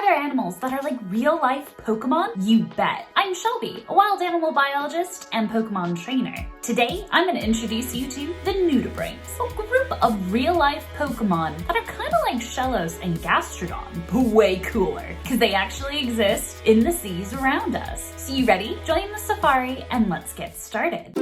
there animals that are like real-life Pokemon? You bet. I'm Shelby, a wild animal biologist and Pokemon trainer. Today, I'm going to introduce you to the Nudibranchs, a group of real-life Pokemon that are kind of like Shellos and Gastrodon, but way cooler, because they actually exist in the seas around us. So you ready? Join the safari and let's get started.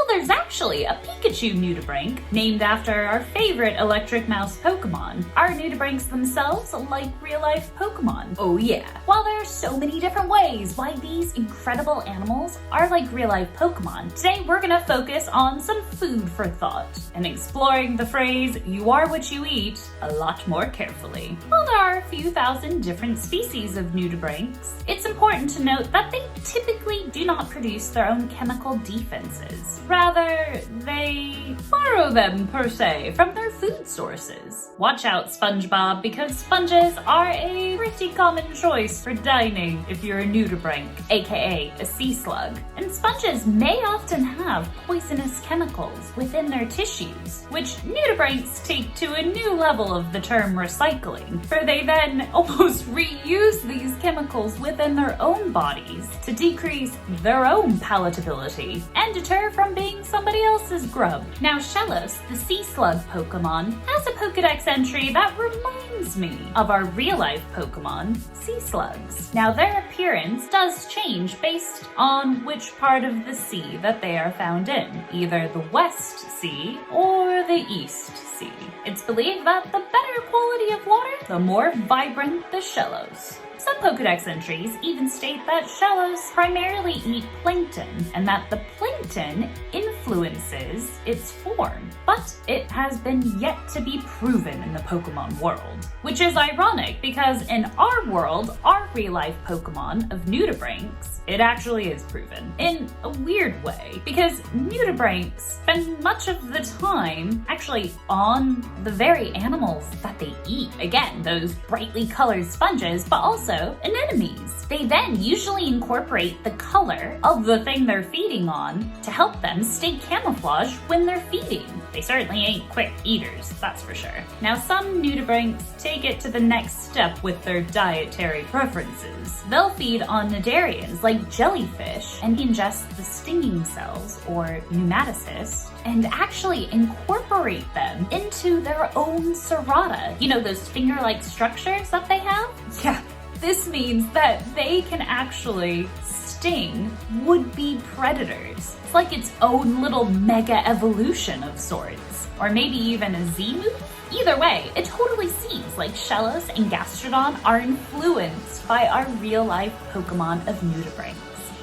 There's actually a Pikachu Nudibranch named after our favorite electric mouse Pokemon. Are Nudibranchs themselves like real-life Pokemon? Oh yeah. While there are so many different ways why these incredible animals are like real-life Pokemon, today we're gonna focus on some food for thought and exploring the phrase, "you are what you eat," a lot more carefully. While there are a few thousand different species of Nudibranchs, it's important to note that they typically do not produce their own chemical defenses. Rather, they borrow them, per se, from their food sources. Watch out, SpongeBob, because sponges are a pretty common choice for dining if you're a Nudibranch, aka a sea slug. And sponges may often have poisonous chemicals within their tissues, which Nudibranchs take to a new level of the term recycling, for they then almost reuse these chemicals within their own bodies to decrease their own palatability and deter from being somebody else's grub. Now, Shellos, the sea slug Pokemon, has a Pokedex entry that reminds me of our real-life Pokemon, sea slugs. Now, their appearance does change based on which part of the sea that they are found in, either the West Sea or the East Sea. It's believed that the better quality of water, the more vibrant the Shellos. Some Pokedex entries even state that Shellos primarily eat plankton, and that the plankton influences its form, but it has been yet to be proven in the Pokemon world. Which is ironic, because in our world, our real-life Pokemon of Nudibranchs, it actually is proven. In a weird way, because Nudibranchs spend much of the time actually on the very animals that they eat. Again, those brightly colored sponges, but also anemones. They then usually incorporate the color of the thing they're feeding on to help them stay camouflaged when they're feeding. They certainly ain't quick eaters, that's for sure. Now, some Nudibranchs take it to the next step with their dietary preferences. They'll feed on cnidarians like jellyfish and ingest the stinging cells, or pneumatocysts, and actually incorporate them into their own serrata. You know, those finger-like structures that they have? Yeah. This means that they can actually sting would-be predators. It's like its own little mega evolution of sorts. Or maybe even a Z move? Either way, it totally seems like Shellos and Gastrodon are influenced by our real-life Pokemon of Nudibranchs.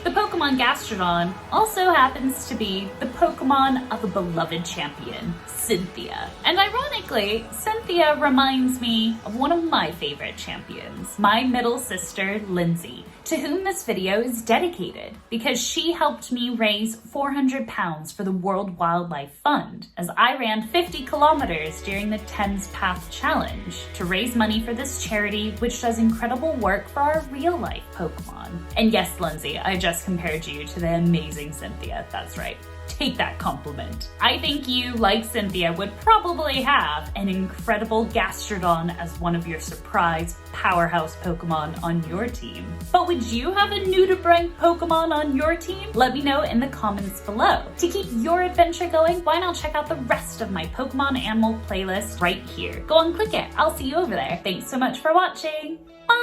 The Pokemon Gastrodon also happens to be the Pokemon of a beloved champion, Cynthia. And ironically, Cynthia reminds me of one of my favorite champions, my middle sister, Lindsay, to whom this video is dedicated because she helped me raise 400 pounds for the World Wildlife Fund as I ran 50 kilometers during the Thames Path Challenge to raise money for this charity, which does incredible work for our real-life Pokemon. And yes, Lindsay, I just compared you to the amazing Cynthia. That's right. Take that compliment. I think you, like Cynthia, would probably have an incredible Gastrodon as one of your surprise powerhouse Pokemon on your team. But would you have a Nudibranch Pokemon on your team? Let me know in the comments below. To keep your adventure going, why not check out the rest of my Pokemon animal playlist right here? Go and click it. I'll see you over there. Thanks so much for watching. Bye!